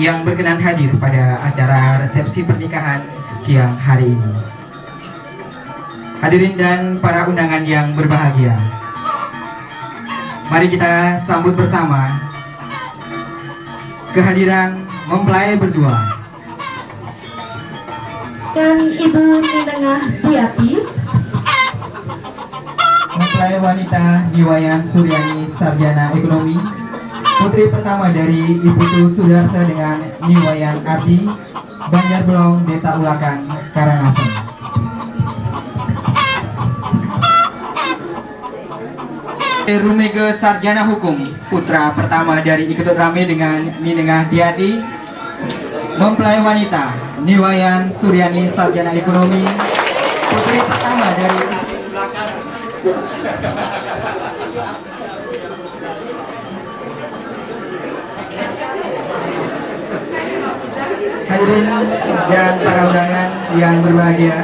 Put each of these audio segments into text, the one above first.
yang berkenan hadir pada acara resepsi pernikahan siang hari ini. Hadirin dan para undangan yang berbahagia, mari kita sambut bersama kehadiran mempelai berdua dan Ibu Nindengah Diati, mempelai wanita Niwayan Suryani Sarjana Ekonomi, putri pertama dari Iputu Sudarsa dengan Niwayan Ardi, Banjarbelong, Desa Ulakan, Karangasem. Rumege Sarjana Hukum, putra pertama dari Iketut Rame dengan Nindengah Diati, mempelai wanita Niwayan Suryani Sarjana Ekonomi, putri pertama dari hadirin dan para undangan yang berbahagia,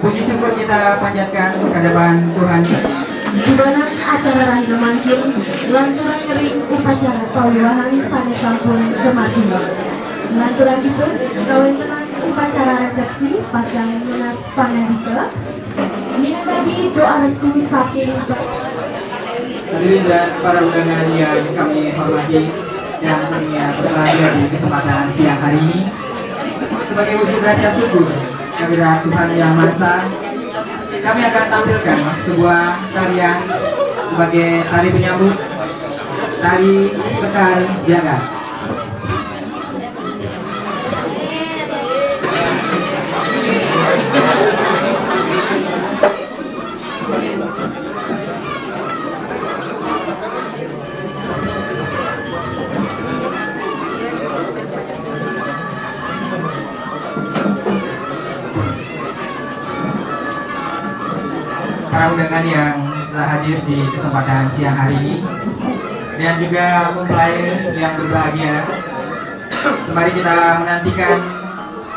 puji syukur kita panjatkan ke hadapan Tuhan. di mana acara Rahina Mangkin lanturan ngering upacara pawiwahan pada sampun kemati. Lanturan itu kawin tenang upacara resepsi pasang minat panadika. Minat tadi doa restu saking. Hadirin dan para undangan yang kami hormati, yang tentunya berhadir di kesempatan siang hari ini, sebagai wujud rasa syukur kehadirat Tuhan Yang Maha Esa, kami akan tampilkan sebuah tarian sebagai tari penyambut, tari Sekar Jagat. Para undangan yang telah hadir di kesempatan siang hari ini dan juga mempelai yang berbahagia, mari kita menantikan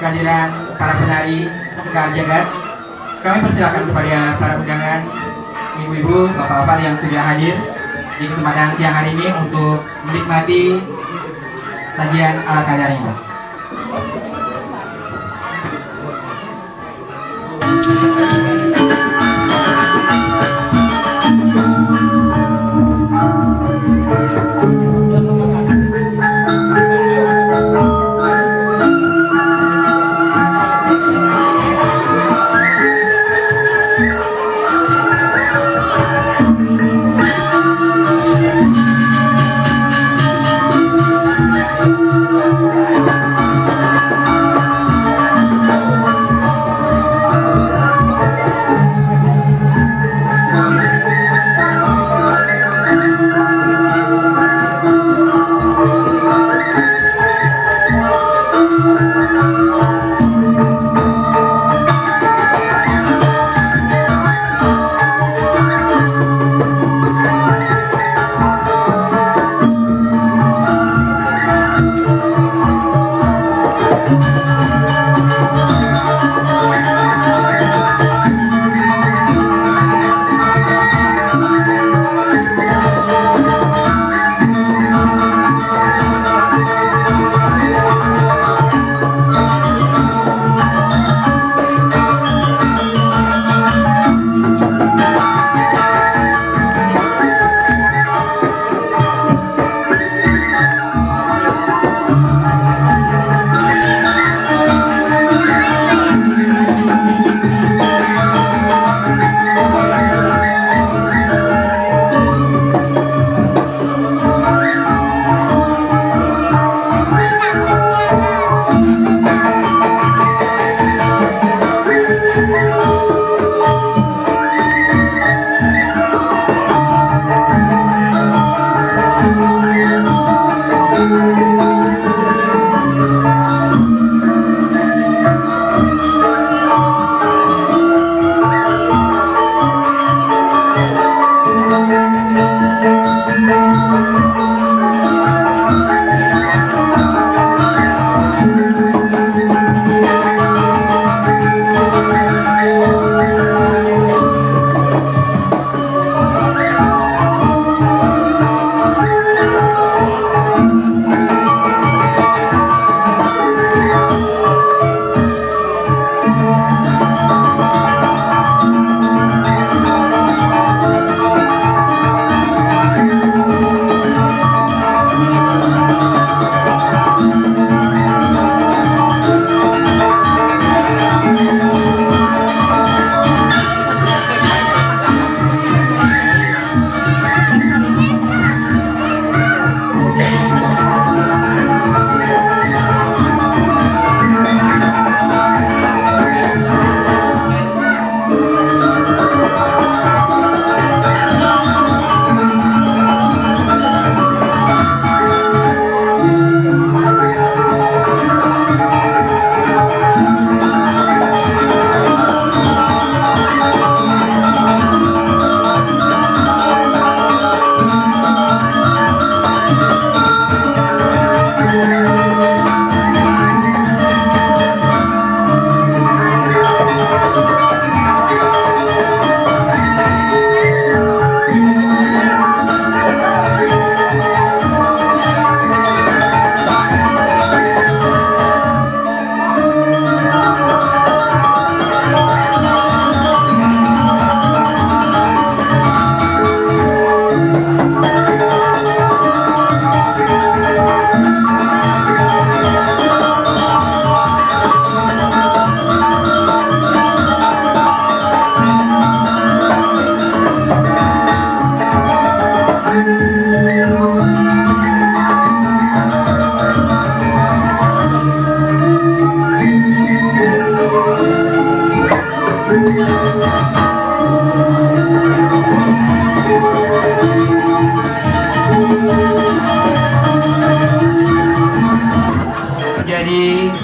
kehadiran para penari Sekar Jagat. Kami persilakan kepada para undangan, ibu-ibu, bapak-bapak yang sudah hadir di kesempatan siang hari ini untuk menikmati sajian ala kadarnya.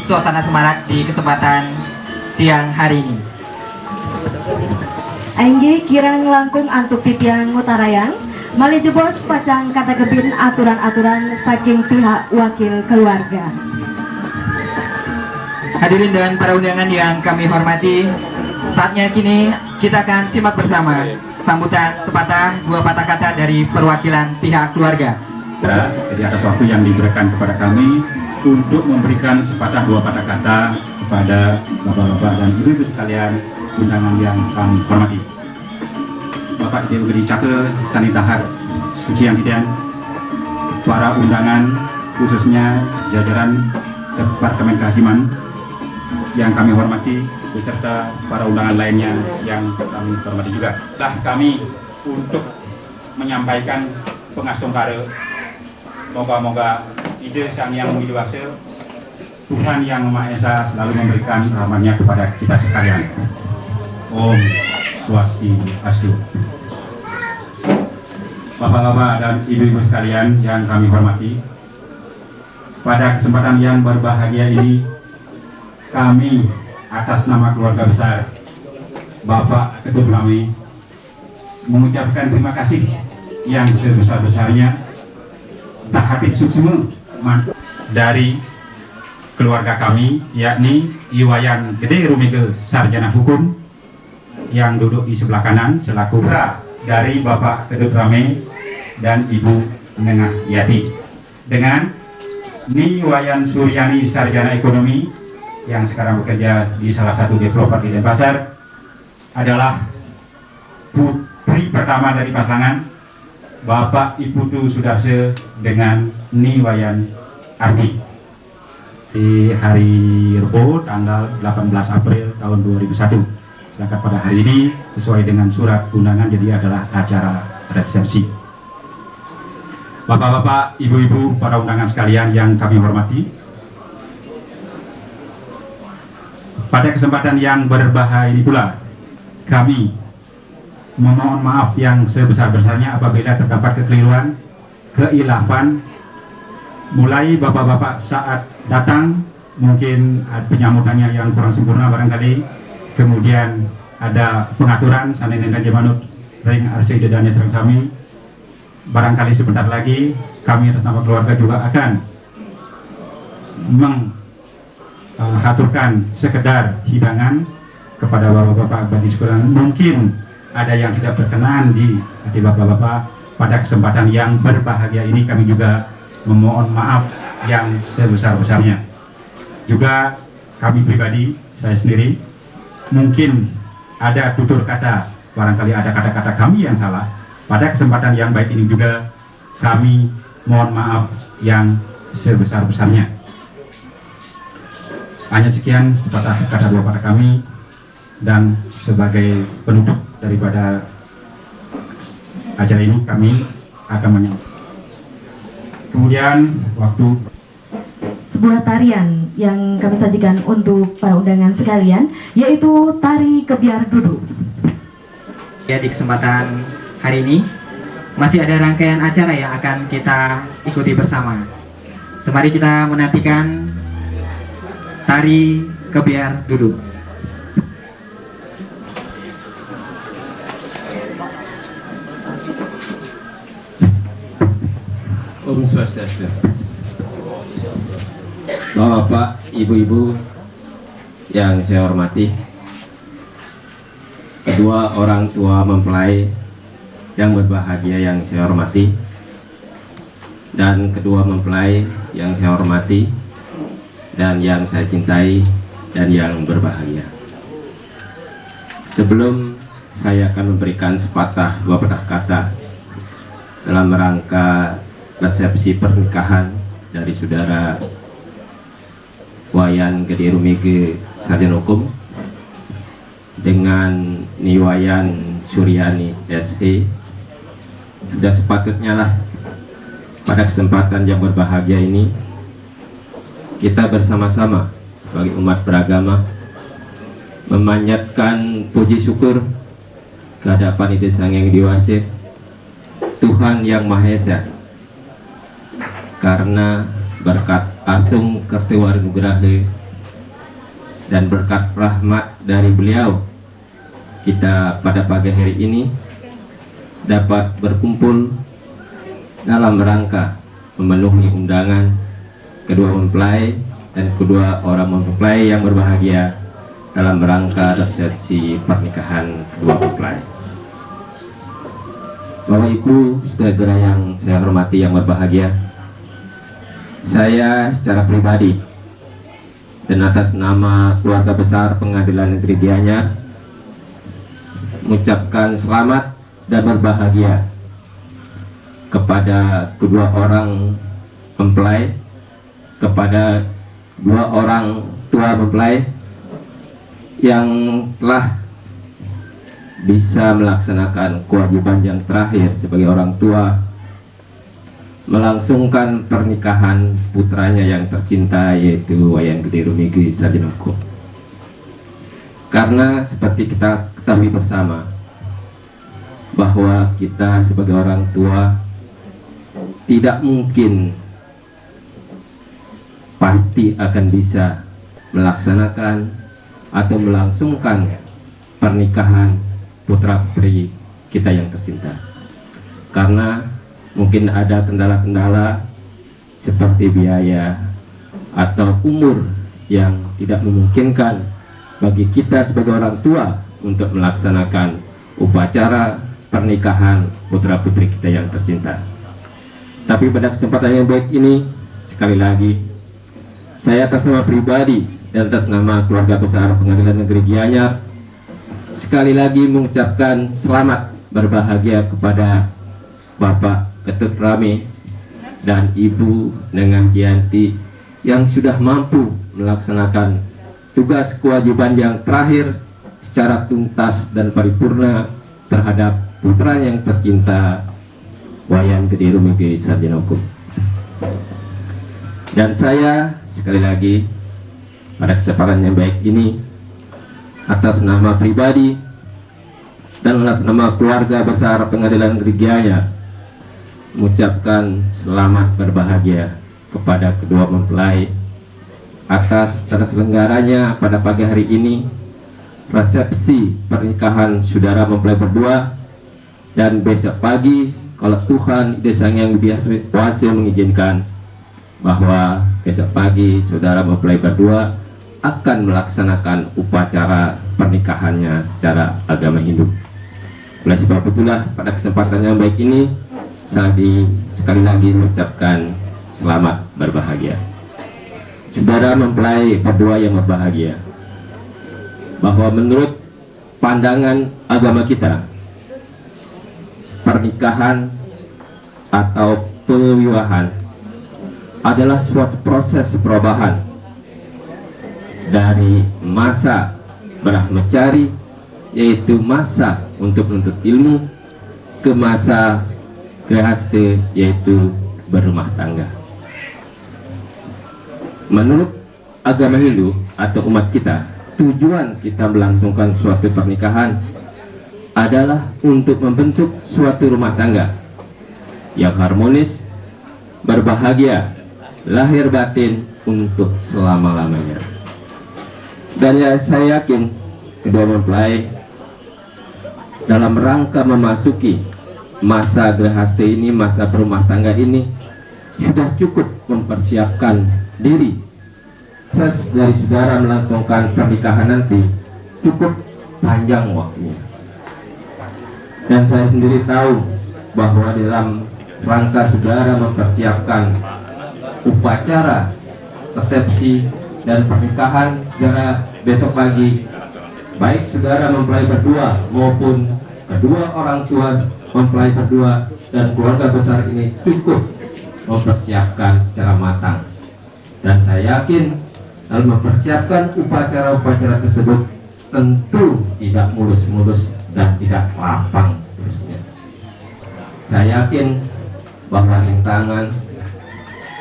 suasana semarak di kesempatan siang hari ini. Angge kirang langkung antuk titiang ngutarayan mali jebos pacang kata gebin aturan-aturan saking pihak wakil keluarga. Hadirin dan para undangan yang kami hormati, saatnya kini kita akan simak bersama sambutan sepatah dua patah kata dari perwakilan pihak keluarga. Jadi atas waktu yang diberikan kepada kami untuk memberikan sepatah dua patah kata kepada bapak-bapak dan ibu-ibu sekalian undangan yang kami hormati. Bapak Dewi Gedi Cakre Sanitahar Suci yang Hidayat, para undangan khususnya jajaran Departemen Kehakiman yang kami hormati, beserta para undangan lainnya yang kami hormati juga. Kami untuk menyampaikan pengastungkare, moga-moga ide Sang Yang Widiwasa, Tuhan Yang Maha Esa selalu memberikan rahmat-Nya kepada kita sekalian. Om Swastiastu. Bapak-bapak dan ibu-ibu sekalian yang kami hormati, pada kesempatan yang berbahagia ini, kami atas nama keluarga besar Bapak Ketua kami mengucapkan terima kasih yang sebesar-besarnya Tahatip Suksma dari keluarga kami, yakni Iwayan Gede Rumige Sarjana Hukum yang duduk di sebelah kanan selaku dari Bapak Kedut Rame dan Ibu Nenah Yati, dengan Niwayan Suryani Sarjana Ekonomi yang sekarang bekerja di salah satu developer di Denpasar, adalah putri pertama dari pasangan Bapak Iputu Sudarse dengan Niwayan Ardi. Di hari Rebo tanggal 18 April tahun 2001. Sedangkan pada hari ini sesuai dengan surat undangan jadi adalah acara resepsi. Bapak-bapak, ibu-ibu, para undangan sekalian yang kami hormati, pada kesempatan yang berbahagia ini pula kami memohon maaf yang sebesar-besarnya apabila terdapat kekeliruan, keilafan, mulai bapak-bapak saat datang mungkin penyambutannya yang kurang sempurna barangkali, kemudian ada pengaturan sanen dan jamanut ring RCD dan serang sami. Barangkali sebentar lagi kami atas nama keluarga juga akan menghaturkan sekedar hidangan kepada bapak-bapak badi sekalian. Mungkin ada yang tidak berkenan di hati bapak-bapak. Pada kesempatan yang berbahagia ini kami juga memohon maaf yang sebesar-besarnya. Juga kami pribadi, saya sendiri, mungkin ada tutur kata, barangkali ada kata-kata kami yang salah. Pada kesempatan yang baik ini juga kami mohon maaf yang sebesar-besarnya. Hanya sekian sepatah kata dua kata kami, dan sebagai penutup daripada acara ini kami akan menyampaikan. Kemudian waktu Sebuah tarian yang kami sajikan untuk para undangan sekalian, yaitu tari kebiar duduk. Ya, di kesempatan hari ini masih ada rangkaian acara yang akan kita ikuti bersama. Mari kita menantikan tari kebiar duduk. Om Swastiastu. Bapak, ibu-ibu yang saya hormati, kedua orang tua mempelai yang berbahagia yang saya hormati, dan kedua mempelai yang saya hormati dan yang saya cintai dan yang berbahagia. Sebelum saya akan memberikan sepatah dua patah kata dalam rangka resepsi pernikahan dari saudara Wayan Gede Rumige Sarjana Hukum dengan Niwayan Suryani SE, sudah sepatutnya lah pada kesempatan yang berbahagia ini kita bersama-sama sebagai umat beragama memanjatkan puji syukur kehadapan Ide Sang Yang Widiwasa, Tuhan Yang Maha Esa, karena berkat asung kertewar nugrahe dan berkat rahmat dari beliau, kita pada pagi hari ini dapat berkumpul dalam rangka memenuhi undangan kedua mempelai dan kedua orang mempelai yang berbahagia dalam rangka resepsi pernikahan kedua mempelai. Bapak Ibu, saudara yang saya hormati yang berbahagia, saya secara pribadi dan atas nama keluarga besar Pengadilan Negeri Gianyar mengucapkan selamat dan berbahagia kepada kedua orang mempelai, kepada dua orang tua mempelai yang telah bisa melaksanakan kewajiban yang terakhir sebagai orang tua, melangsungkan pernikahan putranya yang tercinta, yaitu Wayan Gede Rumigi Sarjanoko. Karena seperti kita ketahui bersama bahwa kita sebagai orang tua tidak mungkin pasti akan bisa melaksanakan atau melangsungkan pernikahan putra putri kita yang tercinta, karena mungkin ada kendala-kendala seperti biaya atau umur yang tidak memungkinkan bagi kita sebagai orang tua untuk melaksanakan upacara pernikahan putra putri kita yang tercinta. Tapi pada kesempatan yang baik ini, sekali lagi saya atas nama pribadi dan atas nama keluarga besar Pengadilan Negeri Gianyar sekali lagi mengucapkan selamat berbahagia kepada Bapak Ketut Rame dan Ibu Nengah Giyanti yang sudah mampu melaksanakan tugas kewajiban yang terakhir secara tuntas dan paripurna terhadap putra yang tercinta Wayan Gede Rumigi Sarjanoko. Dan saya sekali lagi pada kesempatan yang baik ini atas nama pribadi dan atas nama keluarga besar Pengadilan Negeri Gianyar mengucapkan selamat berbahagia kepada kedua mempelai atas terselenggaranya pada pagi hari ini resepsi pernikahan saudara mempelai berdua, dan besok pagi kalau Tuhan Sang Hyang Widi Wasi mengizinkan bahwa besok pagi saudara mempelai berdua akan melaksanakan upacara pernikahannya secara agama Hindu. Oleh sebab itulah pada kesempatan yang baik ini saya sekali lagi mengucapkan selamat berbahagia. Saudara mempelai berdua yang berbahagia, bahwa menurut pandangan agama kita, pernikahan atau pewiwahan adalah suatu proses perubahan dari masa brahmacari, yaitu masa untuk menuntut ilmu, ke masa grihastha, yaitu berumah tangga. Menurut agama Hindu atau umat kita, tujuan kita melangsungkan suatu pernikahan adalah untuk membentuk suatu rumah tangga yang harmonis, berbahagia, lahir batin untuk selama-lamanya. Dan ya, saya yakin kedua mempelai dalam rangka memasuki masa grihastha ini, masa berumah tangga ini, sudah cukup mempersiapkan diri. Proses dari saudara melangsungkan pernikahan nanti cukup panjang waktunya. Dan saya sendiri tahu bahwa dalam rangka saudara mempersiapkan upacara resepsi dan pernikahan saudara besok pagi, baik saudara mempelai berdua maupun kedua orang tua mempelai berdua dan keluarga besar ini cukup mempersiapkan secara matang. Dan saya yakin dalam mempersiapkan upacara-upacara tersebut tentu tidak mulus-mulus dan tidak lapang seterusnya. Saya yakin bahwa rintangan,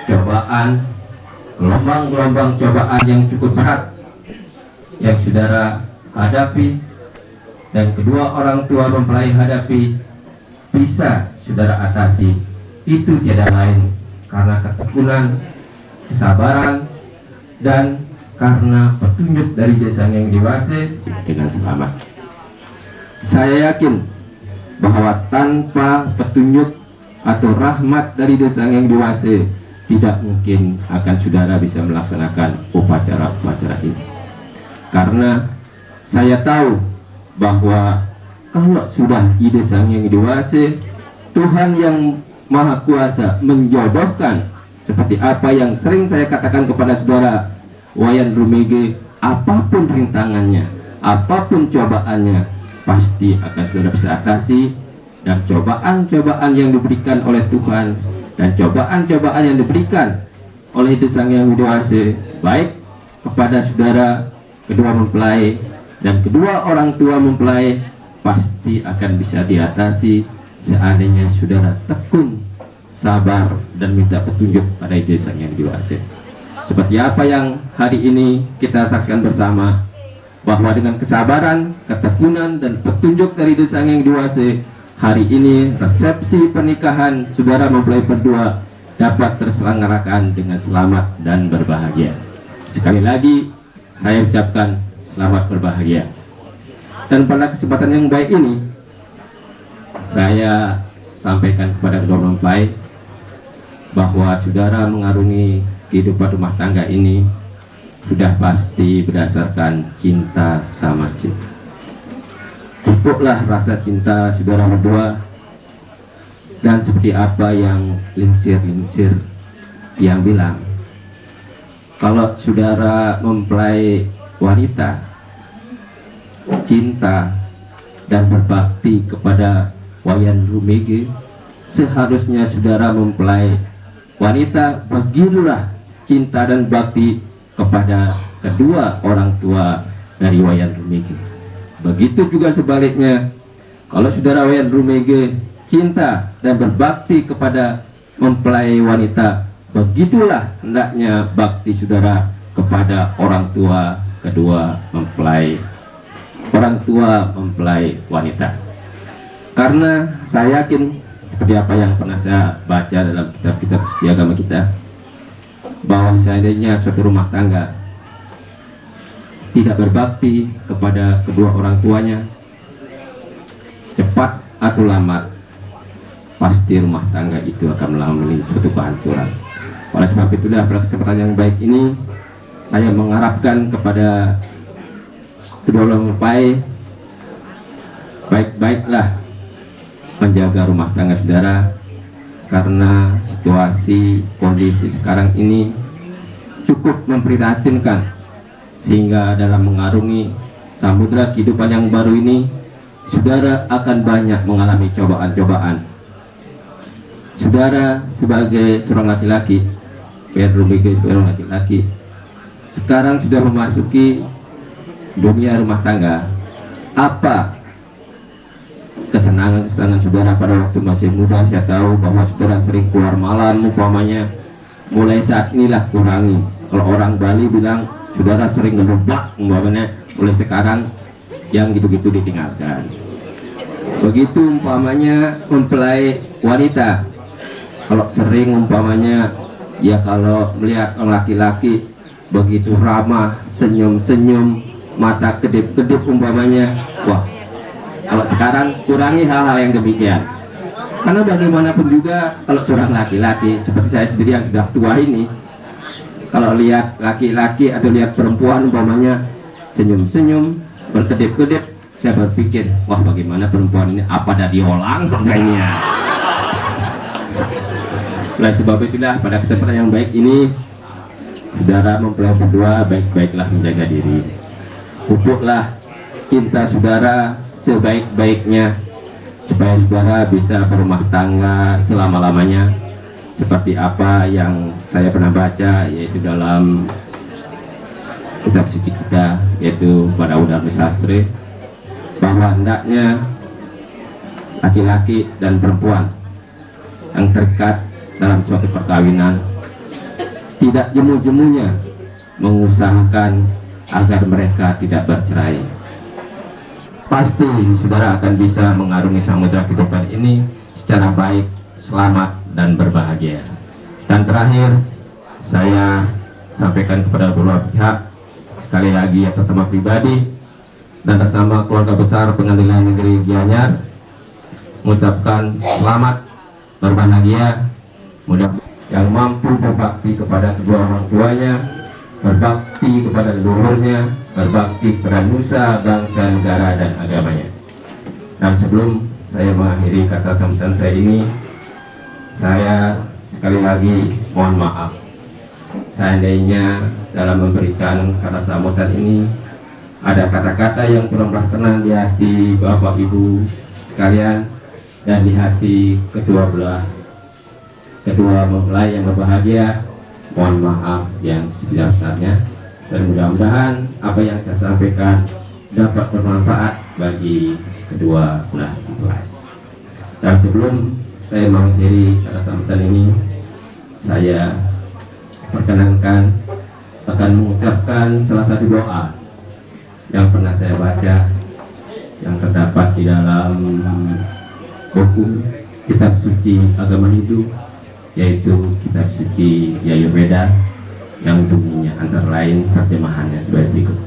cobaan, gelombang-gelombang cobaan yang cukup berat yang saudara hadapi dan kedua orang tua mempelai hadapi bisa saudara atasi. Itu tiada lain karena ketekunan, kesabaran, dan karena petunjuk dari Desa yang dewasa dengan selamat. Saya yakin bahwa tanpa petunjuk atau rahmat dari Desa yang dewasa, tidak mungkin akan saudara bisa melaksanakan upacara-upacara ini. Karena saya tahu bahwa kalau sudah di Desa yang dewasa, Tuhan yang Maha Kuasa menjodohkan, seperti apa yang sering saya katakan kepada saudara, wayan rumege, apapun rintangannya, apapun cobaannya, pasti akan saudara bisa atasi. Dan cobaan-cobaan yang diberikan oleh Tuhan dan cobaan-cobaan yang diberikan oleh Desa yang dewasa, baik kepada saudara kedua mempelai dan kedua orang tua mempelai, pasti akan bisa diatasi seandainya saudara tekun, sabar, dan minta petunjuk pada Desa yang dewasa. Seperti apa yang hari ini kita saksikan bersama, bahwa dengan kesabaran, ketekunan, dan petunjuk dari Desa yang dewasa, hari ini resepsi pernikahan saudara mempelai berdua dapat terselenggarakan dengan selamat dan berbahagia. Sekali lagi saya ucapkan selamat berbahagia. Dan pada kesempatan yang baik ini, saya sampaikan kepada kedua mempelai bahwa saudara mengarungi kehidupan rumah tangga ini sudah pasti berdasarkan cinta sama cinta. Pupuklah rasa cinta saudara berdua, dan seperti apa yang lingsir-lingsir yang bilang, kalau saudara mempelai wanita cinta dan berbakti kepada wayan rumege, seharusnya saudara mempelai wanita begitulah cinta dan bakti kepada kedua orang tua dari wayan rumege. Begitu juga sebaliknya, kalau saudara wayan rumege cinta dan berbakti kepada mempelai wanita, begitulah hendaknya bakti saudara kepada orang tua kedua mempelai wanita. Karena saya yakin, seperti apa yang pernah saya baca dalam kitab-kitab suci agama kita, bahwa seandainya suatu rumah tangga tidak berbakti kepada kedua orang tuanya, cepat atau lambat pasti rumah tangga itu akan mengalami suatu kehancuran. Oleh sebab itulah, pada kesempatan yang baik ini, saya mengharapkan kepada kedua orang mempelai, baik-baiklah menjaga rumah tangga saudara, karena situasi kondisi sekarang ini cukup memprihatinkan, sehingga dalam mengarungi samudera kehidupan yang baru ini, saudara akan banyak mengalami cobaan-cobaan. Saudara sebagai seorang laki-laki, seorang laki-laki, sekarang sudah memasuki dunia rumah tangga. Apa kesenangan-kesenangan saudara pada waktu masih muda? Saya tahu bahwa saudara sering keluar malam umpamanya. Mulai saat inilah kurangi. Kalau orang Bali bilang saudara sering ngelubak umpamanya, mulai sekarang yang gitu-gitu ditinggalkan. Begitu umpamanya mempelai wanita, kalau sering umpamanya, ya kalau melihat orang laki-laki begitu ramah, senyum-senyum, mata kedip-kedip umpamanya, wah, kalau sekarang kurangi hal-hal yang demikian. Karena bagaimanapun juga, kalau seorang laki-laki seperti saya sendiri yang sudah tua ini, kalau lihat laki-laki atau lihat perempuan umpamanya senyum-senyum, berkedip-kedip, saya berpikir, wah, bagaimana perempuan ini, apa dah diolang kayaknya. Oleh sebab itulah, pada kesempatan yang baik ini, saudara mempelai berdua baik-baiklah menjaga diri. Pupuklah cinta saudara sebaik-baiknya, supaya saudara bisa berumah tangga selama-lamanya, seperti apa yang saya pernah baca, yaitu dalam kitab suci kita, yaitu pada Udara Sastre, bahwa hendaknya laki-laki dan perempuan yang terikat dalam suatu perkawinan tidak jemu-jemunya mengusahakan agar mereka tidak bercerai. Pasti saudara akan bisa mengarungi samudera kehidupan ini secara baik, selamat, dan berbahagia. Dan terakhir, saya sampaikan kepada beberapa pihak sekali lagi atas nama pribadi dan atas nama keluarga besar Pengadilan Negeri Gianyar mengucapkan selamat berbahagia, mudah yang mampu berbakti kepada kedua orang tuanya, berbakti kepada leluhurnya, berbakti kepada nusa, bangsa, negara, dan agamanya. Dan sebelum saya mengakhiri kata sambutan saya ini, saya sekali lagi mohon maaf seandainya dalam memberikan kata sambutan ini ada kata-kata yang kurang berkenan di hati Bapak Ibu sekalian dan di hati kedua mempelai yang berbahagia. Mohon maaf yang sebesar-besarnya, dan mudah-mudahan apa yang saya sampaikan dapat bermanfaat bagi kedua belah mempelai. Dan sebelum saya mengakhiri kata sambutan ini, saya perkenankan akan mengucapkan salah satu doa yang pernah saya baca, yang terdapat di dalam buku kitab suci agama Hindu, yaitu kitab suci Yajurveda, yang bunyinya antara lain terjemahannya sebagai berikut.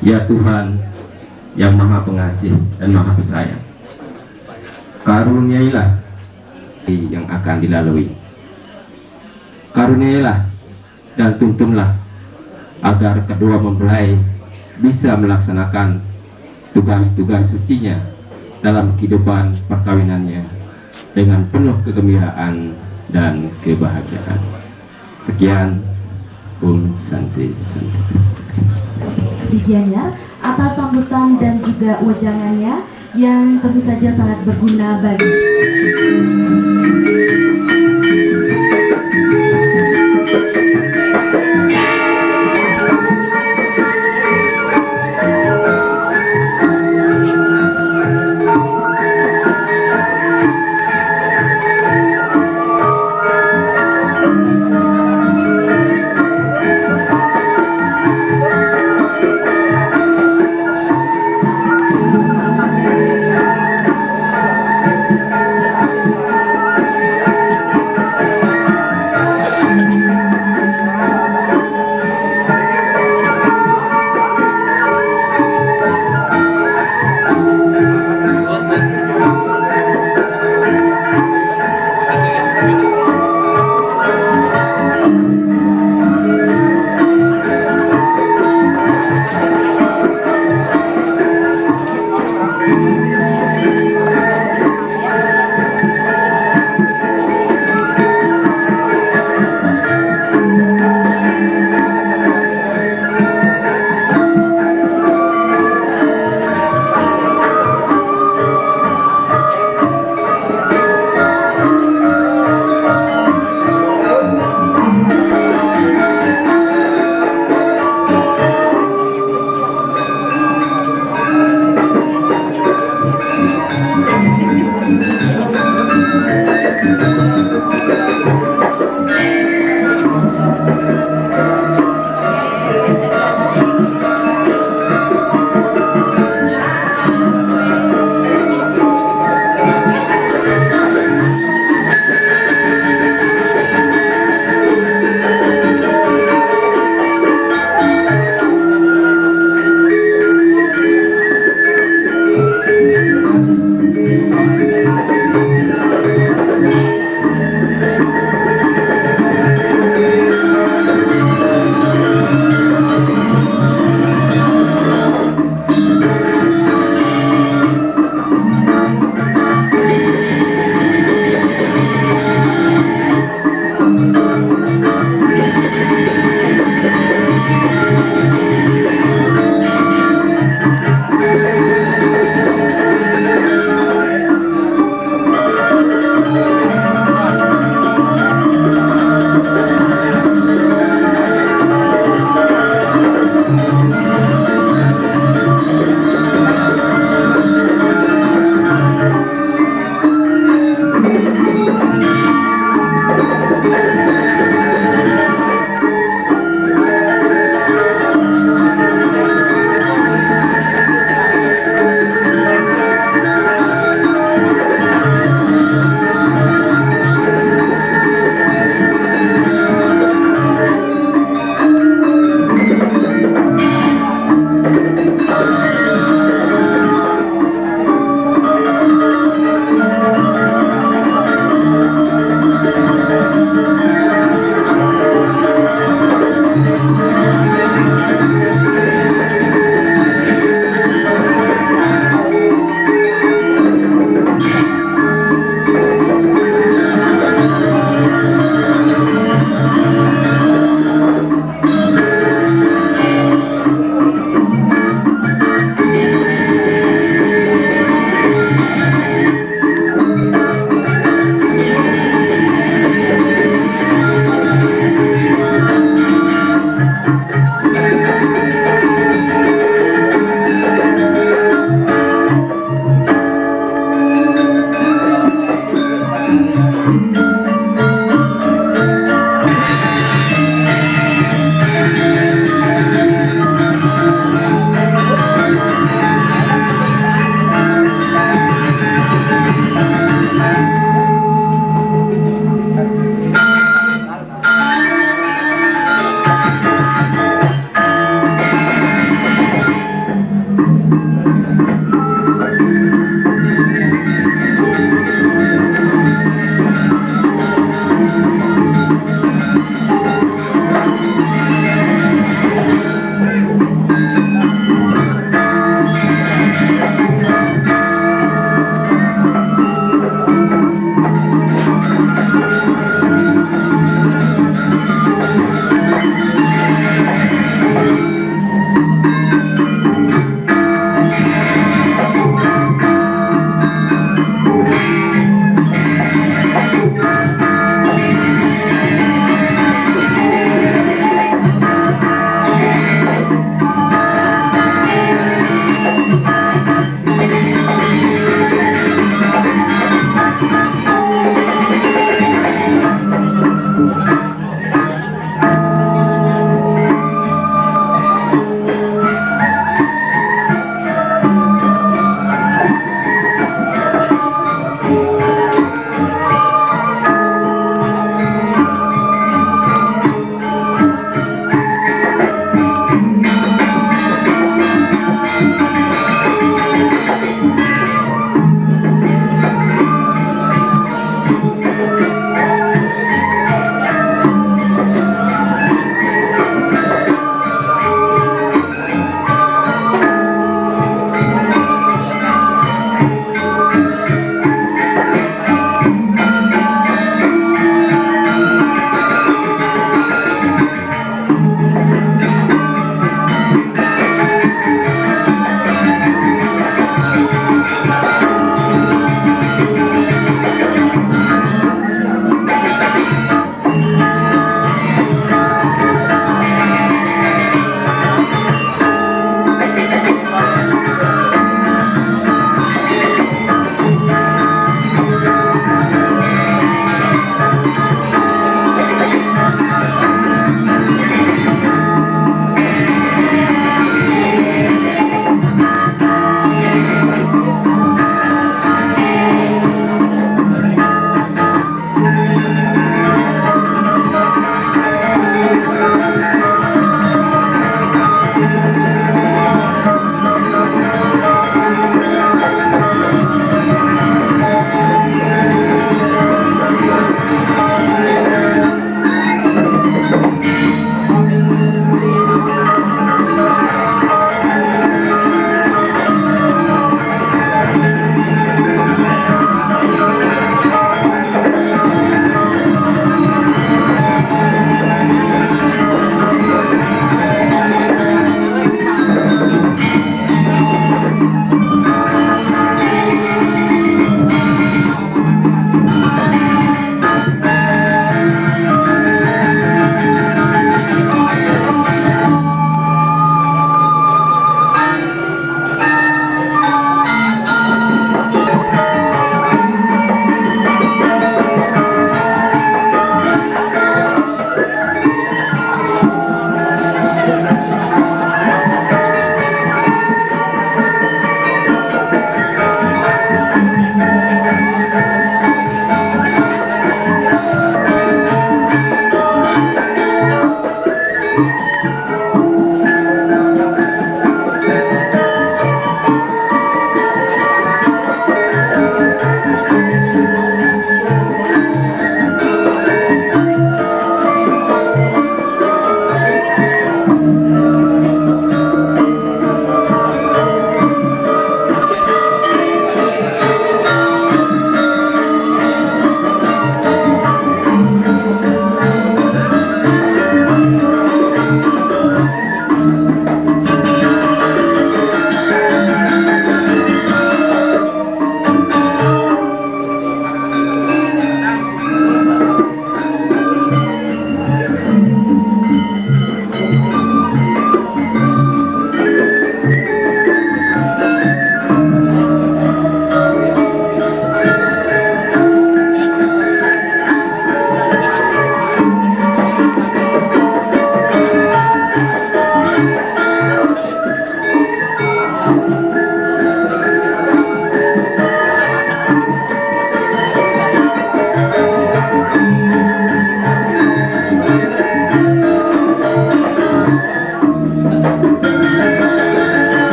Ya Tuhan yang Maha Pengasih dan Maha Penyayang, karuniailah yang akan dilalui. Karuniailah dan tuntunlah agar kedua mempelai bisa melaksanakan tugas-tugas sucinya dalam kehidupan perkawinannya dengan penuh kegembiraan dan kebahagiaan. Sekian, Santi. Di Gianyar atas sambutan dan juga wejangannya yang tentu saja sangat berguna bagi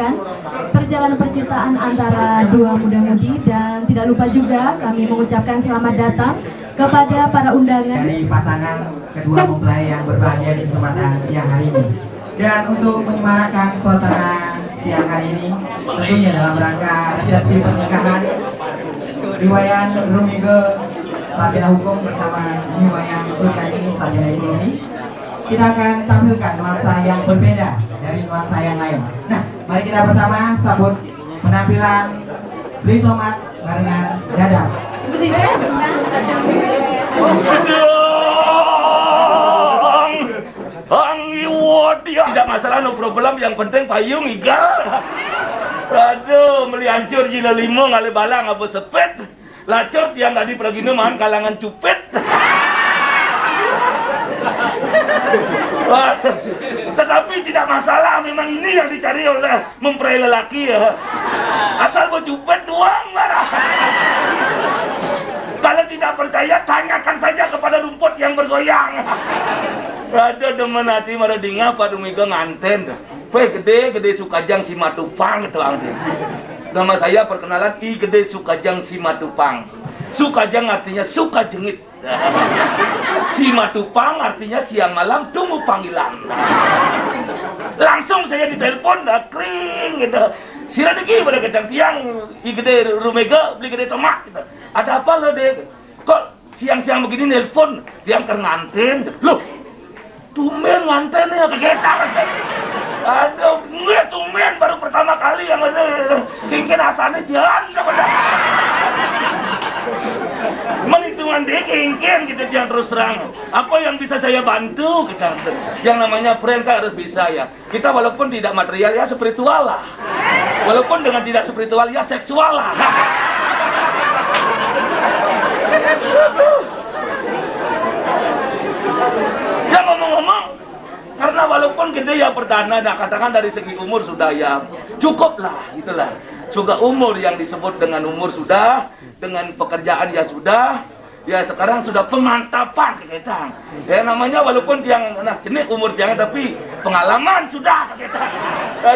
sekalian, perjalanan percintaan antara dua muda-mudi, dan tidak lupa juga kami mengucapkan selamat datang kepada para undangan dari pasangan kedua mempelai yang berbahagia di kesempatan siang hari ini. Dan untuk menyemarakkan suasana siang hari ini, tentunya dalam rangka resepsi pernikahan riwayat Rumige Sarjana Hukum bersama riwayat Sukani Sarjana Ekonomi, kita akan tampilkan nuansa yang berbeda dari nuansa yang lain. Nah, mari kita bersama sambut penampilan beli tomat barengan Dadang. Tidak masalah, no problem. Yang penting payung igal. Aduh, meli hancur jina limo ngale balang apa sepet. Lacur tiang tadi pergi mahan kalangan cupet. Tetapi tidak masalah, memang ini yang dicari oleh mempelai lelaki ya. Asal bercupet doang marah. Kalau tidak percaya, tanyakan saja kepada rumput yang bergoyang. Ada demen hati marah dingah pada Rumige nganten. Gede Sukajang Simatupang itu angin. Nama saya perkenalan I Gede Sukajang Simatupang. Sukajang artinya suka jengit. Simatupang artinya siang malam tunggu panggilan. Langsung saya ditelepon dah kring gitu. Siradegi pada kecang tiang I Gede Rumige beli gede tomat gitu. Ada apa lo dek? Kok siang-siang begini nelpon? Tiang nganten. Loh, tumben nganten ya kegetar. Aduh, nggak tumben baru pertama kali yang ada kengken asalnya jalan sama dah. Menhitungan dek kengken gitu jangan terus terang. Apa yang bisa saya bantu kita? Yang namanya friend kan harus bisa ya. Kita walaupun tidak material ya spiritual lah. Walaupun dengan tidak spiritual ya seksual lah. Ya ngomong-ngomong, karena walaupun gede ya perdana, nah katakan dari segi umur sudah ya cukup lah, itulah. Juga umur yang disebut dengan umur sudah, dengan pekerjaan ya sudah, ya sekarang sudah pemantapan kita. Ya namanya walaupun yang nah jenis umur jangan tapi pengalaman sudah kita.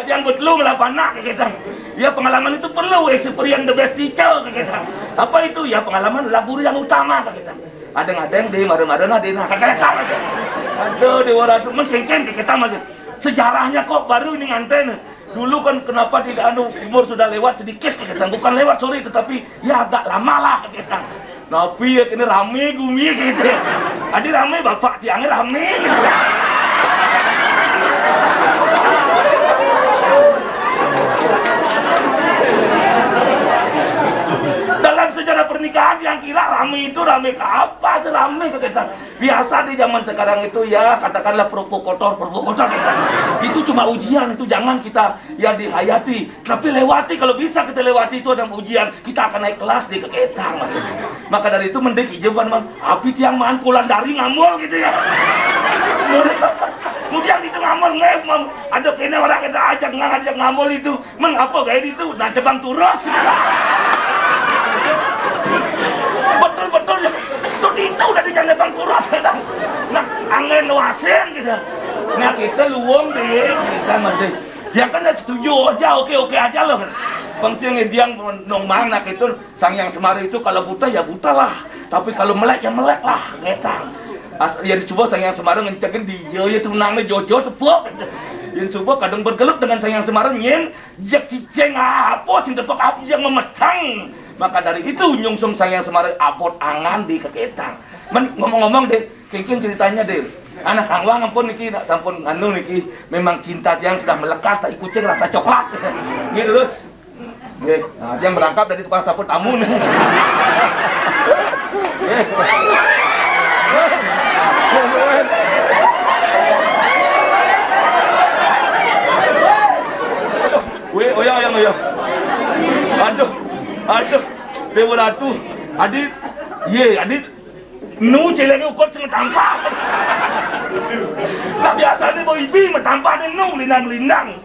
Yang betul melapana kita. Ya pengalaman itu perlu, experience the best teacher kita. Apa itu? Ya pengalaman adalah guru yang utama kita. Ada yang di marah-marah dina kakek aja. Aduh dewa ratu mencengceng kita masih. Sejarahnya kok baru ini nganten. Dulu kan kenapa tidak umur sudah lewat sedikit kita. Bukan lewat sorry tetapi ya agak lama lah kita. Tapi ya kini rame gumi gitu. Adi rame bapak tiangnya rame gitu. Dalam sejarah pernikahan yang kira rame itu rame ke apa? Rame ke kita. Biasa di zaman sekarang itu ya katakanlah provokator kita. Itu cuma ujian, itu jangan kita ya dihayati. Tapi lewati, kalau bisa kita lewati itu ada ujian. Kita akan naik kelas di keketang maksudnya. Maka dari itu mendeki jeban man, api tiang man pulang dari ngamul gitu ya. Kemudian itu ngamul ngemam. Ada kena orang kita ajak ngamul itu. Mengapa kayak itu? Nah cebang turus. Betul itu udah dijalan bang kurus kan. Nah angin wasen gitu. Nah kita luang deh kita masih dia kan setuju aja oke aja loh kan. Bangsiang yang nongmang nak itu sang yang semari itu kalau buta ya buta lah. Tapi kalau melek ya melek lah ngetang. Ya dicoba sang yang semari ngencekin dia itu nangnya jojo tepuk. Yang coba kadang bergelut dengan sang yang semari nyen jak ciceng apa sing tepuk apa yang memetang. Maka dari itu nyungsung saya semari abot angan di keketang. Ngomong-ngomong deh, kengking ceritanya deh. Anak kangwang ampun niki nak sampun anu niki memang cinta yang sudah melekat tak kucing rasa coklat. Gitu terus. Nggih, nah, yang berangkap dari tukang sapu tamu nih. Weh, oyang. Aduh, dewa ratu, adit, nu celenge ukot sing tampak. Nah biasa ni boy ibi matampak ni nu lindang.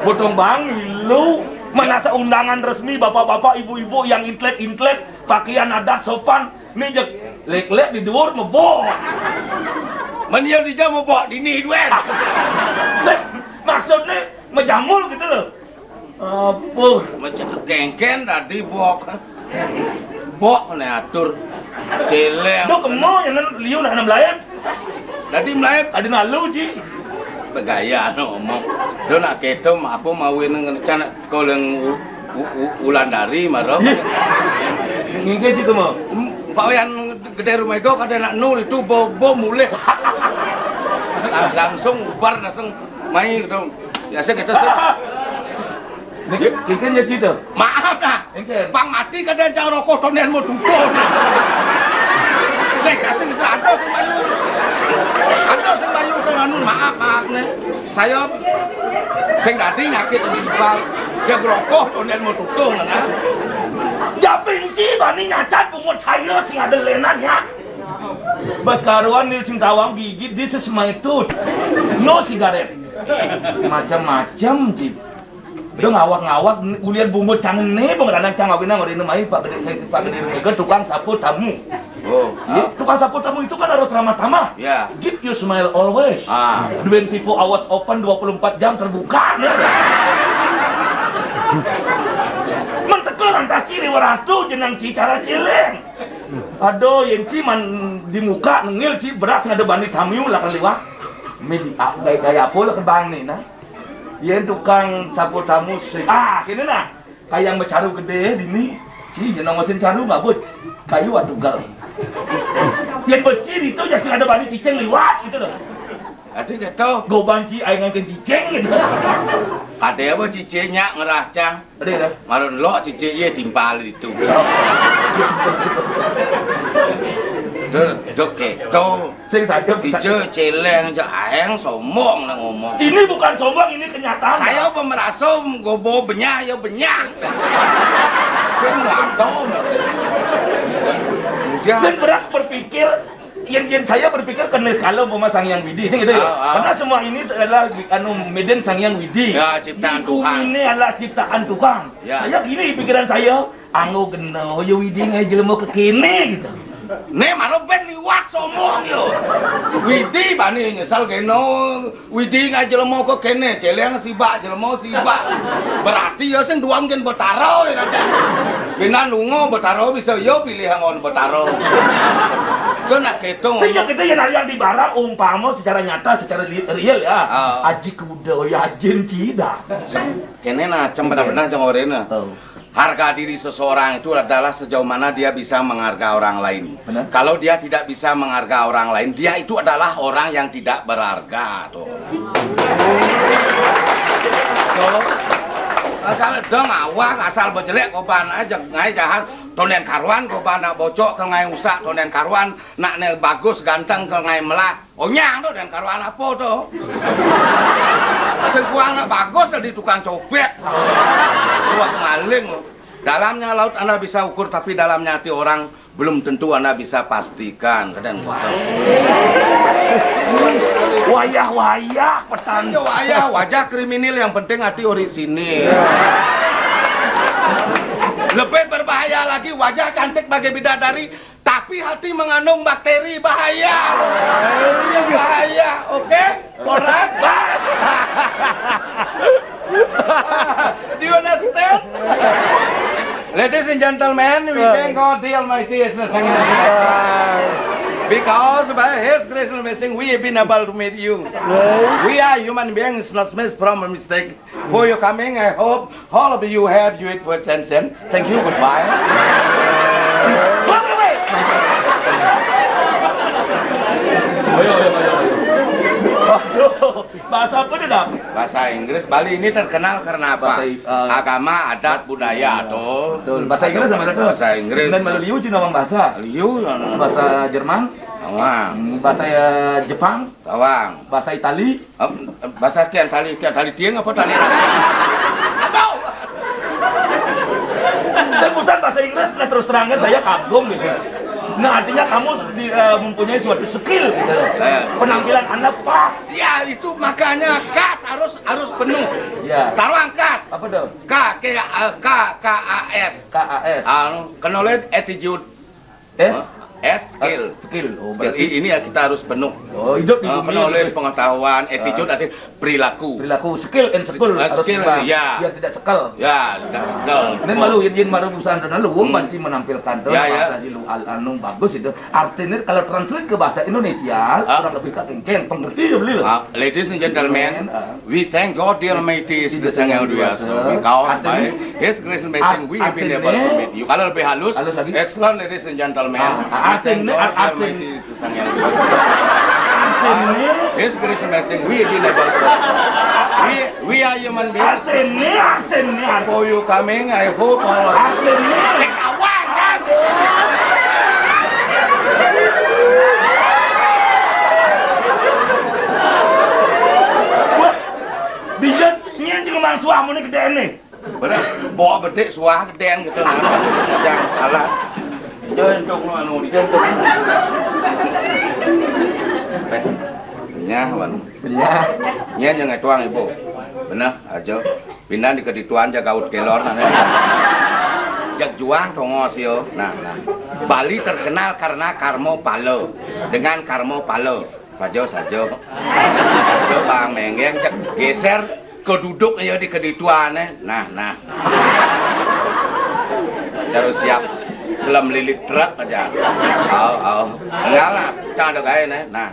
Potong bang, lu menasa undangan resmi bapak-bapak, ibu-ibu yang intelek, pakaian adat sopan, ni jek lek di dhuwur mebo. Menio dia mau bawa dini duit. Maksudnya menjamul gitu loh. Apa? Macam kengken tadi bok. Bok nih atur. Celeng. Itu kemo yang liu nak melayang. Tadi melayang. Ada nalu ji. Bergaya ngomong. Dia nak keto apa mau ngerencana kau yang Wulandari marah. Ngingke ji kemo. Pak yang gede rumah itu kada nak nul itu bom mulai. Langsung ubar langsung main gitu. Biasa kita Kiken ya cerita. maaf dah. Bang mati kada jangan rokok tonen mau tutup. Saya kasih itu ada sembayu. Ada sembayu teranu maaf nih. Saya sing tadi nyakit di ipal. Dia rokok tonen mau tutup nah. Ya benci bani nyacat pungut saya sing ada lenannya. Bas karuan ni sing tawang gigit this is my tooth. No cigarette. Macam-macam ji. Dia ngawak-ngawak ulian bumut cangen nih bang danang cang awina ngori nemai pak gede rumah tukang sapu tamu. Oh, Tukang sapu tamu itu kan harus ramah tamah. ya. Keep your smile always. 24 hours open 24 jam terbuka. Mentekel lantas ciri waratu jenang ci cara cileng. Aduh yang ci man di muka nengil ci beras ngada bani tamu lah kaliwah. Medi gaya apa lah kebang nih nah. Yang tukang sapu tamu sih. Kini nah. Kayak bercaru gede dini. Ci jenang mesin caru ngabut. Kayu atugal. Yang berciri itu jadi ada bani ciceng liwat gitu loh. Adi gitu. Goban ci aing ngangkeun ciceng gitu. Ada apa cicenya ngeracang? Ada dah. Marun lo cicenya timpal itu. Dok gitu. Sing saja Ijo celeng aja aeng sombong nang ngomong. Ini bukan sombong, ini kenyataan. Saya pemerasum gobo benyah ya benyah. Kan ngantau masih. Saya berat berpikir yang saya berpikir kenes kalau Sang Hyang Widi gitu ya. Karena semua ini adalah Medan Sang Hyang Widi. Ya, ciptaan Tuhan. Ini adalah ciptaan Tuhan. Ya. Saya gini pikiran saya, anggo geno yo Widi ngai jelema kekene gitu. Ne maro ben liwat sombong yo. Widi bani nyesal keno Widi ngai jelema kok kene celeng sibak jelema sibak. Berarti yo sing duang jen betaro ya kan. Benan lungo betaro bisa yo pilih ngon betaro. Itu nak ketung. Sehingga kita yang di barang umpama secara nyata, secara real ya. Aji kuda ya ajin cida. Kene nah cem benar-benar jeng orena. Harga diri seseorang itu adalah sejauh mana dia bisa menghargai orang lain. Benar. Kalau dia tidak bisa menghargai orang lain, dia itu adalah orang yang tidak berharga. Tuh. Asal dong awak asal berjelek kopan aja ngai jahat tonen karuan kopan nak bocok ke ngai usak tonen karuan nak ne bagus ganteng ke ngai melah onyang tuh dan karuan apa tuh sekuang nak bagus di tukang copet buat maling dalamnya laut Anda bisa ukur tapi dalamnya hati orang belum tentu Anda bisa pastikan kadang wayah petani wajah kriminal yang penting hati orisinil. Lebih berbahaya lagi wajah cantik bagai bidadari tapi hati mengandung bakteri bahaya. Oke? Alright? Do you understand? Ladies and gentlemen, we thank God the Almighty because by His grace and blessing, we have been able to meet you. We are human beings, not made from a mistake. For your coming, I hope all of you have your attention. Thank you. Goodbye. Bahasa apa dah? Bahasa Inggris Bali ini terkenal karena apa? Agama, adat, budaya tuh. Bahasa Inggris sama ada tuh. Bahasa Inggris. Dan Liu Cina orang bahasa. Liu. Bahasa Jerman. Tawang. Bahasa Jepang. Tawang. Bahasa Itali. Bahasa kian tali tiang apa tali? Atau? Dan bukan bahasa Inggris, terus terangnya saya kagum gitu. Nah artinya kamu mempunyai suatu skill gitu. Penampilan Anda pas. Ya itu makanya kas harus penuh. Ya. Taruhan kas. Apa tuh? KAS. KAS. Knowledge attitude. S. skill. Skill. Oh, Skill. berarti Ini ya kita harus penuh. oh, hidup di bumi. Penuh oleh pengetahuan, attitude, dan perilaku. Perilaku skill and skill harus Skill, seimbang. ya. Biar tidak sekal. Ya, tidak skill. Dan malu yin malu busan dan lalu banci menampilkan tuh Ya, ya. bahasa di anu bagus itu. Artinya kalau translate ke bahasa Indonesia kurang lebih tak kengkeng pengerti ya beli lah. Ladies and gentlemen, we thank God the Almighty the Sang Yang Kuasa because by His grace and blessing we have been able to meet you. Kalau lebih halus, Halus lagi. excellent ladies and gentlemen, we thank God the Almighty the Sang Yang Kuasa. His grace and blessing we have been able to. We are human beings. Artinya. For you coming, I hope all of you. Sekawan kan? Bisa nyen jeung mang suahmu ni gede nih. Bener, bawa bedek suah geden gitu nah, jangan salah. Jentuk nu anu dijentuk. Nyah wan. Ya. Nyen yang tuang ibu. Bener aja. Pindah di kedituan jaga ut kelor nah. Jak juang tongos yo. Nah. Bali terkenal karena Karmo Palo. Dengan Karmo Palo. Sajo. Yo Bang Menggeng geser keduduk ya di kedituannya. Nah. Harus siap selam lilit truk aja. Enggak lah, jangan ada gaya nih. Nah.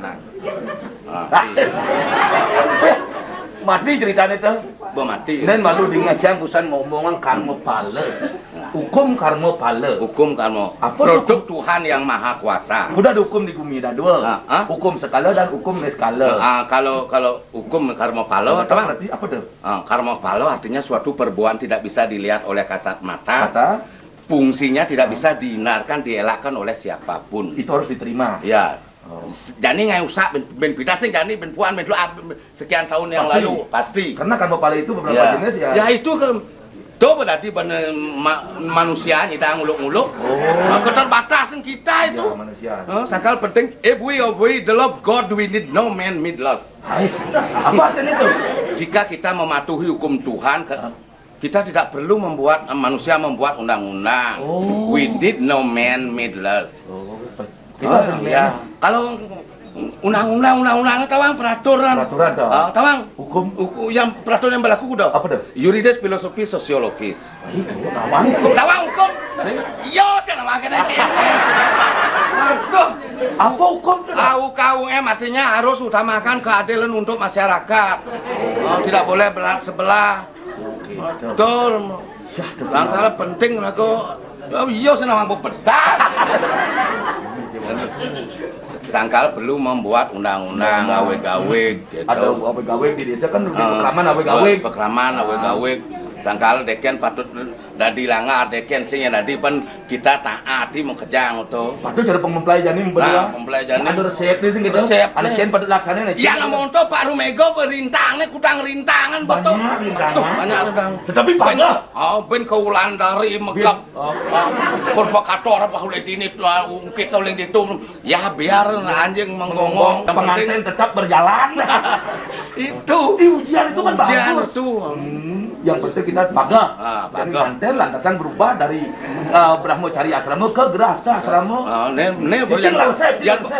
Mati ceritanya tuh. Bo mati. Dan malu dengar busan ngomongan karma pala. Hukum karma pala. Hukum karma. Apa produk Tuhan yang Maha Kuasa. Udah ada hukum di bumi dah dua. Hukum skala dan hukum neskala. Kalau hukum karma palo Apa berarti apa tuh? Karma palo artinya suatu perbuatan tidak bisa dilihat oleh kasat mata. Kata Fungsinya tidak bisa dihindarkan, dielakkan oleh siapapun. itu harus diterima. Ya. Jani nggak usah ben pita sih Jani ben puan ben sekian tahun yang Pasti. lalu pasti. Karena karma pala itu beberapa jenis ya. Ya itu kan itu berarti manusia kita nguluk-nguluk. Keterbatasan kita itu. Ya, manusia. Sakal penting if we obey the love God we need no man midless. Apa artinya itu? Jika kita mematuhi hukum Tuhan kita tidak perlu membuat manusia membuat undang-undang. We need no man midless. Kita Ya. Kalau undang-undang tawang peraturan. Peraturan dah. Tawang Hukum. yang peraturan yang berlaku udah. Apa dah? Yuridis, filosofi, sosiologis. Tawang. Tawang hukum. Yo, saya nama kena. Apa hukum tuh? KUM artinya harus utamakan keadilan untuk masyarakat. Tidak boleh berat sebelah. Betul. Bangkala penting aku. Iya, saya nama bedah. Sangkal perlu membuat undang-undang gawe-gawe gitu. Ada gawe di desa kan di pekraman gawe. Pekraman gawe. Sangkal deken patut dadi langar deken sing dadi pen kita taati mau kejang itu. Patut cara mempelai jani Nah, mempelai jani. Ada resep nih sing gitu. Resep. Ada sen patut laksanain aja. Ya namun to Pak Rumego perintangnya kudang rintangan betul. Banyak rintangan. Banyak rintangan. Tetapi bangga. Ben kaulan dari megap. Provokator apa ulah dini ungkit uling ditu. Ya biar anjing menggonggong. Yang penting Pengantin tetap berjalan. itu. Di ujian itu kan Ujian bagus. itu. Yang penting kita bangga. Bangga. Dan manten lantasan berubah dari Brahmacari asrama ke Grahastha asrama.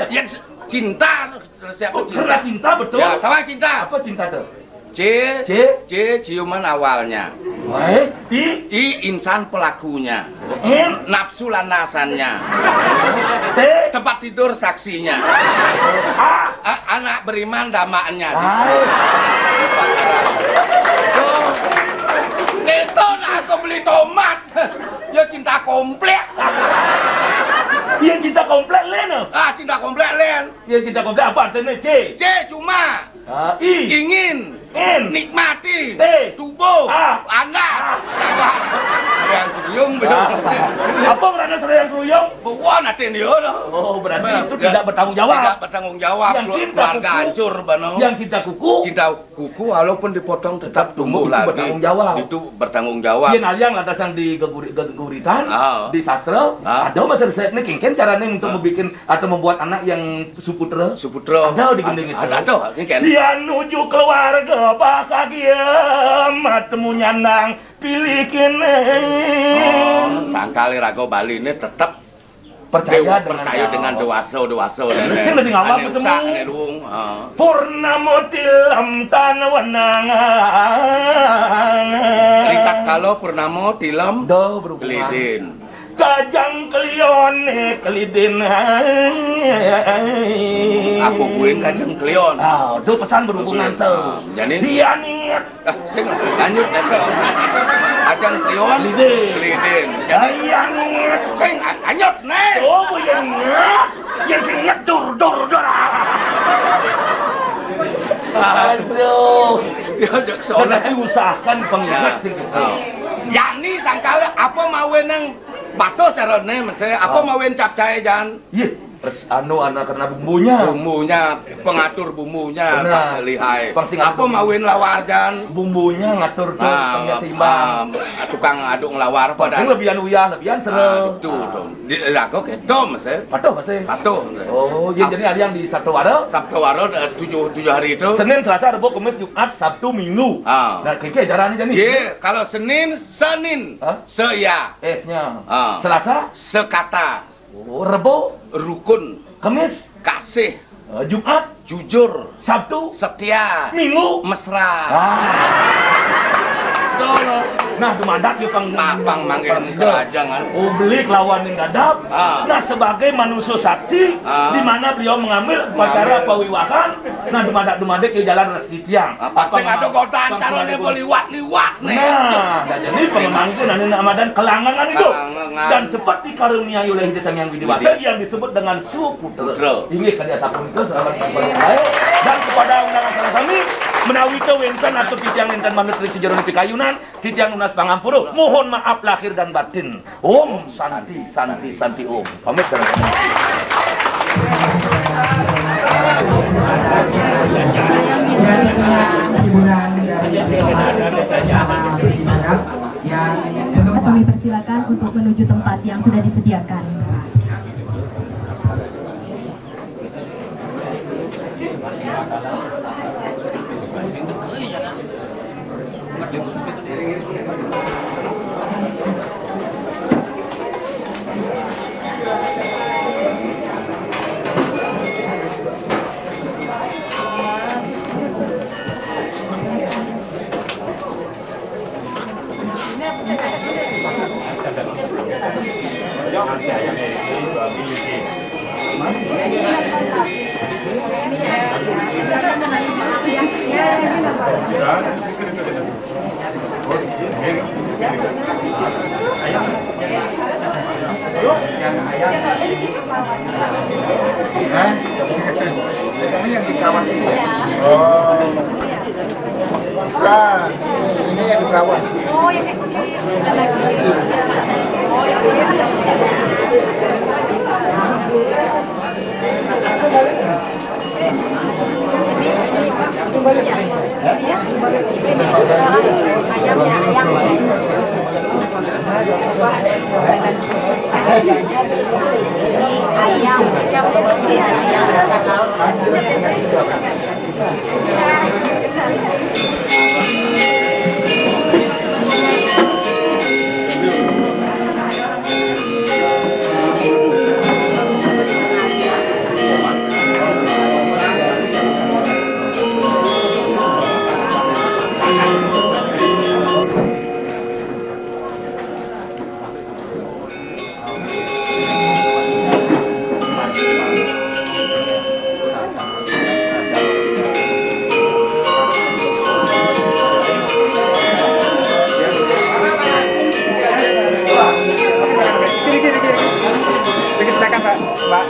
Yang cinta resep Karena cinta betul. Ya, tahu cinta. Apa cinta tuh? C C ciuman awalnya. Baik. I insan pelakunya. N Nafsu lanasannya. T Tempat tidur saksinya. Anak beriman damaknya. Baik. Itu aku beli tomat. Ya cinta komplek. Yang cinta komplek Len. Cinta komplek len. Yang cinta komplek apa artinya? C Cuma I ingin N nikmati T tubuh A anak. Yang senyum betul. Apa berada yang seluyung? Bukan atin dia. Oh, berarti itu tidak bertanggung jawab. Tidak bertanggung jawab. Yang cinta Keluarga kuku. hancur bano. Yang cinta kuku. Cinta kuku walaupun dipotong tetap tumbuh Itu lagi. bertanggung jawab. Itu bertanggung jawab. Yang aliang lantasan di geguritan, di sastra, Ah. ada masa resepnya kengken caranya untuk membuat atau membuat anak yang suputra. Suputra. Ada di gending itu. Ada. Kan. Dia nuju keluarga bahagia, matemu nyandang pilih kene. Sangkali rago Bali ini tetap percaya dengan dewasa. Sing lebih ngawak ketemu. Purnamo tilam tanawanangan. Rikat kalau purnamo tilam do berhubungan. kelidin. Kajang kelion kelidin. Aku buin kajang kelion. Itu pesan berhubungan tuh. Jadi dia ingat. Sing lanjut itu. Kajang kelion kelidin. Dia ingat. Sing lanjut nih. Oh, yang ingat. Yang ingat dur. Aduh. Ya jaksona diusahakan pengingat sih gitu. Yakni sangkala apa mawen nang batu carane mese apa mawen capcay jan. Anak karena bumbunya pengatur bumbunya Pak lihai. Apa mawin lawar jan bumbunya ngatur tuh seimbang. Tukang aduk lawar pada lebihan lebihan seru. Betul dong. Dilago keto mese. Patuh. Oh, iya jadi ada yang di Sabtu Waro 7 hari itu. Senin, Selasa, Rabu, Kamis, Jumat, Sabtu, Minggu. Nah, kayaknya ajarannya jadi. Iya, kalau Senin seya. S-nya. Selasa sekata. Rebo rukun, Kamis kasih, Jumat jujur, Sabtu setia, Minggu mesra. Nah, dumadak yuk pang manggen kerajangan. Publik lawan yang dadap. Nah, sebagai manusia saksi, di mana beliau mengambil upacara pawiwakan. Nah, dumadak ke jalan resti tiang. Pasti ada godaan caranya liwat nih. Nah, jadi pengemang itu nanti Ramadan kelangangan itu. Dan cepat dikaruniai oleh Hidayah Sang Yang Widiwasa yang disebut dengan Suputra. Ini kalian sapun itu selamat baik. Dan kepada undangan kami menawi kewentan atau titiang lintan manut dari sejarah pikayunan, titiang lunas pangampuru, mohon maaf lahir dan batin. Om Santi Om. Pamit kami persilakan untuk menuju tempat yang sudah disediakan. Yang dikawat ini. Oh. Bukan. Ini yang dikawat. Oh, yang kecil. Oh, yang Pak.